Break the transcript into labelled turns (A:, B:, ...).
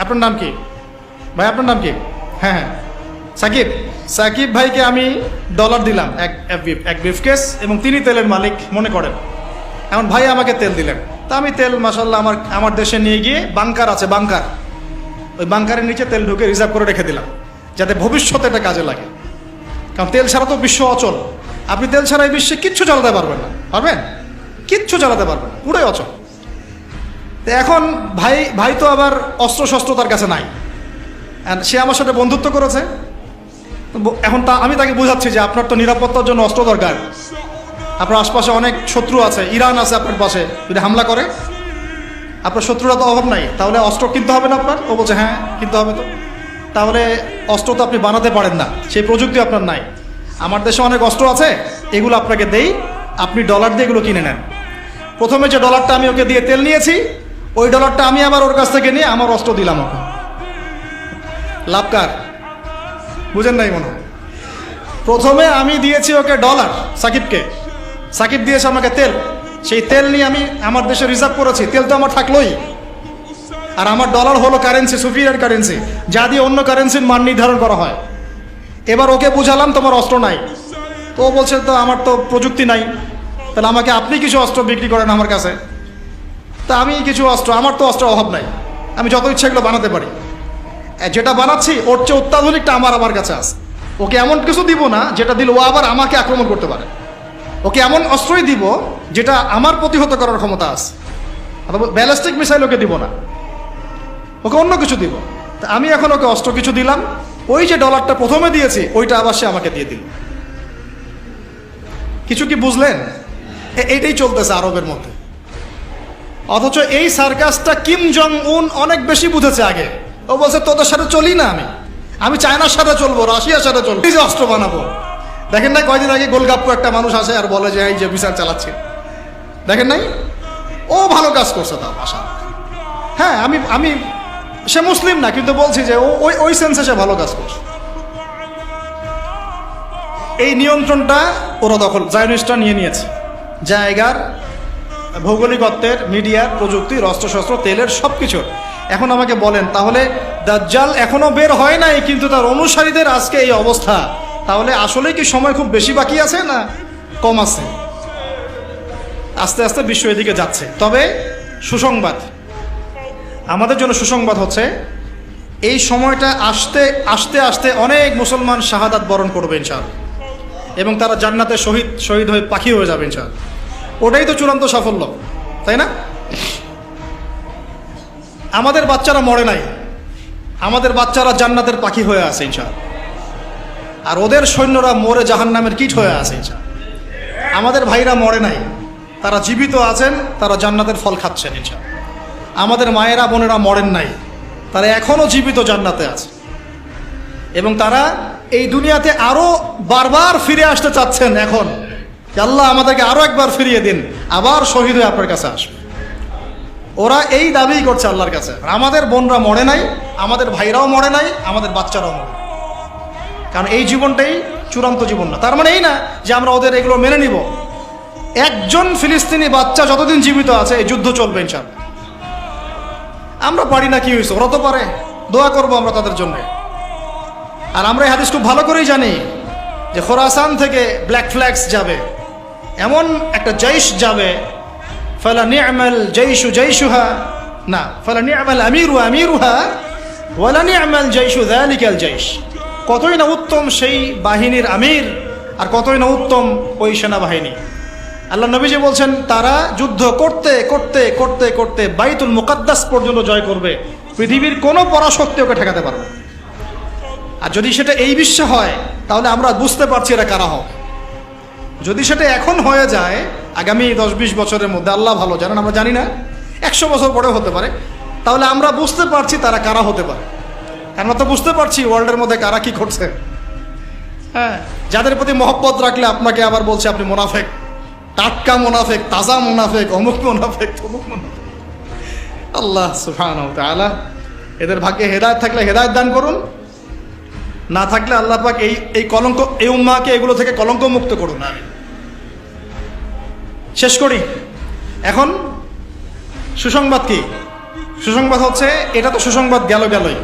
A: আপনার নাম কি ভাই? আপনার নাম কি? হ্যাঁ হ্যাঁ, সাকিব। সাকিব ভাইকে আমি ডলার দিলাম এক ব্রিফকেস, এবং তিনি তেলের মালিক মনে করেন। এখন ভাই আমাকে তেল দিলেন, তা আমি তেল মাশাআল্লাহ আমার দেশে নিয়ে গিয়ে বাংকার আছে, বাংকার, ওই বাংকারের নিচে তেল ঢুকে রিজার্ভ করে রেখে দিলাম, যাতে ভবিষ্যতে এটা কাজে লাগে। কারণ তেল ছাড়া তো বিশ্ব অচল। আপনি তেল ছাড়া এই বিশ্বে কিচ্ছু চালাতে পারবেন না, পারবেন? কিচ্ছু চালাতে পারবেন না, পুরোই অচল। তো এখন ভাই তো আবার অস্ত্র শস্ত্র তার কাছে নাই, সে আমার সাথে বন্ধুত্ব করেছে। এখন আমি তাকে বোঝাচ্ছি যে আপনার তো নিরাপত্তার জন্য অস্ত্র দরকার, আপনার আশপাশে অনেক শত্রু আছে, ইরান আছে আপনার পাশে, যদি হামলা করে আপনার শত্রুরা তো অভাব নাই, তাহলে অস্ত্র কিনতে হবে না আপনার? ও বলছে হ্যাঁ কিনতে হবে। তো তাহলে অস্ত্র তো আপনি বানাতে পারেন না, সেই প্রযুক্তি আপনার নাই। আমার দেশে অনেক অস্ত্র আছে, এগুলো আপনাকে দেই, আপনি ডলার দিয়ে এগুলো কিনে নেন। প্রথমে যে ডলারটা আমি ওকে দিয়ে তেল নিয়েছি, ওই ডলারটা আমি আবার ওর কাছ থেকে নিয়ে আমার অস্ত্র দিলাম ওকে। লাভ কার? বুঝেন নাই মনে হয়। প্রথমে আমি দিয়েছি ওকে ডলার, সাকিবকে, সাকিব দিয়েছে আমাকে তেল। সেই তেল নিয়ে আমি আমার দেশে রিজার্ভ করেছি, তেল তো আমার থাকলোই। আর আমার ডলার হলো কারেন্সি, সুপিরিয়র কারেন্সি, যা দিয়ে অন্য কারেন্সির মান নির্ধারণ করা হয়। এবার ওকে বুঝালাম তোমার অস্ত্র নাই, তো ও বলছে তো আমার তো প্রযুক্তি নাই, তাহলে আমাকে আপনি কিছু অস্ত্র বিক্রি করেন আমার কাছে। তা আমি কিছু অস্ত্র, আমার তো অস্ত্রের অভাব নাই, আমি যত ইচ্ছা এগুলো বানাতে পারি। যেটা বানাচ্ছি ওর চেয়ে অত্যাধুনিকটা আমার কাছে আছে। ওকে এমন কিছু দিব না যেটা দিল ও আবার আমাকে আক্রমণ করতে পারে। ওকে এমন অস্ত্রই দিব যেটা আমার প্রতিহত করার ক্ষমতা আছে। ব্যালিস্টিক মিসাইল ওকে দিব না, ওকে অন্য কিছু দিব। তা আমি এখন ওকে অস্ত্র কিছু দিলাম, ওই যে ডলারটা প্রথমে দিয়েছি ওইটা আবার সে আমাকে দিয়ে দিল। কিছু কি বুঝলেন? এইটাই চলতেছে আরবের মধ্যে। অথচ এই সার্কাসটা কিম জং উন অনেক বেশি বুঝেছে আগে। ও বলছে তোদের সাথে চলি না, আমি চায়নার সাথে চলবো, রাশিয়ার সাথে চলবো, এই যে অস্ত্র বানাবো। দেখেন নাই কয়দিন আগে গোলগাপ্পু একটা মানুষ আসে আর বলে যে এই যে বিচার চালাচ্ছে, দেখেন নাই? ও ভালো কাজ করছে, তাও আশা। হ্যাঁ, আমি সে মুসলিম না, কিন্তু বলছি যে ওই সেন্সে সে ভালো কাজ করছে। এই নিয়ন্ত্রণটা ওরা দখল, জায়নিস্টরা নিয়ে নিয়েছে, জায়গার, ভৌগোলিকত্বের, মিডিয়ার, প্রযুক্তির, অস্ত্রশস্ত্র, তেলের, সব কিছুর। এখন আমাকে বলেন, তাহলে দাজ্জাল এখনো বের হয় নাই কিন্তু তার অনুসারীদের আজকে এই অবস্থা, তাহলে আসলে কি সময় খুব বেশি বাকি আছে না কম আছে? আস্তে আস্তে বিশ্ব এদিকে যাচ্ছে। তবে সুসংবাদ, আমাদের জন্য সুসংবাদ হচ্ছে এই সময়টা আস্তে আস্তে অনেক মুসলমান শাহাদাত বরণ করবে ইনশাআল্লাহ, এবং তারা জান্নাতে শহীদ হয়ে পাখি হয়ে যাবে ইনশাআল্লাহ। ওটাই তো চূড়ান্ত সাফল্য, তাই না? আমাদের বাচ্চারা মরে নাই, আমাদের বাচ্চারা জান্নাতের পাখি হয়ে আছে ইনশাআল্লাহ, আর ওদের সৈন্যরা মরে জাহান্নামের কীট হয়ে আছে ইনশাআল্লাহ। আমাদের ভাইরা মরে নাই, তারা জীবিত আছেন, তারা জান্নাতের ফল খাচ্ছেন ইনশাআল্লাহ। আমাদের মায়েরা বোনেরা মরেন নাই, তারা এখনও জীবিত জান্নাতে আছে, এবং তারা এই দুনিয়াতে আরো বারবার ফিরে আসতে চাচ্ছেন। এখন আল্লাহ আমাদেরকে আরো একবার ফিরিয়ে দিন, আবার শহীদ হয়ে আপনার কাছে আসবে। ওরা এই দাবিই করছে আল্লাহর কাছে। আমাদের বোনরা মরে নাই, আমাদের ভাইরাও মরে নাই, আমাদের বাচ্চারাও মরে, কারণ এই জীবনটাই চূড়ান্ত জীবন না। তার মানে এই না যে আমরা ওদের এগুলো মেনে নিব। একজন ফিলিস্তিনি বাচ্চা যতদিন জীবিত আছে এই যুদ্ধ চলবে ইনশাআল্লাহ। আমরা পারি না, কি হয়েছে? ওরা তো পারে, দোয়া করবো আমরা তাদের জন্য। আর আমরা এই হাদিস খুব ভালো করেই জানি যে খোরাসান থেকে ব্ল্যাক ফ্ল্যাগস যাবে, এমন একটা জৈশ যাবে, ফালা নি'মাল জৈশু জৈশুহা, না ফালা নি'মাল আমিরু আমিরুহা ওয়ালা নি'মাল জৈশু যালিকাল জৈশ। কতই না উত্তম সেই বাহিনীর আমির, আর কতই না উত্তম ওই সেনাবাহিনী। আল্লাহ নবীজি বলছেন তারা যুদ্ধ করতে করতে করতে করতে বাইতুল মুকাদ্দাস পর্যন্ত জয় করবে, পৃথিবীর কোনো পরাশক্তি ওকে ঠেকাতে পারবে। আর যদি সেটা এই বিশ্বে হয় তাহলে আমরা বুঝতে পারছি এরা কারা হবে। যদি সেটা এখন হয়ে যায় আগামী 10-20 বছরের মধ্যে, আল্লাহ ভালো জানেন, আমরা জানি না, 100 বছর পরেও হতে পারে, তাহলে আমরা বুঝতে পারছি তারা কারা হতে পারে। আমরা তো বুঝতে পারছি ওয়ার্ল্ডের মধ্যে কারা কি করছে। হ্যাঁ, যাদের প্রতি মহব্বত রাখলে আপনাকে আবার বলছে আপনি মুনাফেক, টাটকা মুনাফেক, তাজা মুনাফেক, অমুক মুনাফেক, তমুক মুনাফেক। আল্লাহ সুবহানাহু ওয়া তাআলা এদের ভাগ্যে হেদায়েত থাকলে হেদায়েত দান করুন, না থাকলে আল্লাহ পাক এই কলঙ্ক, এই উম্মাহকে এগুলো থেকে কলঙ্ক মুক্ত করুন। আমি শেষ করি। এখন সুসংবাদ কি? সুসংবাদ হচ্ছে, এটা তো সুসংবাদ গেলই,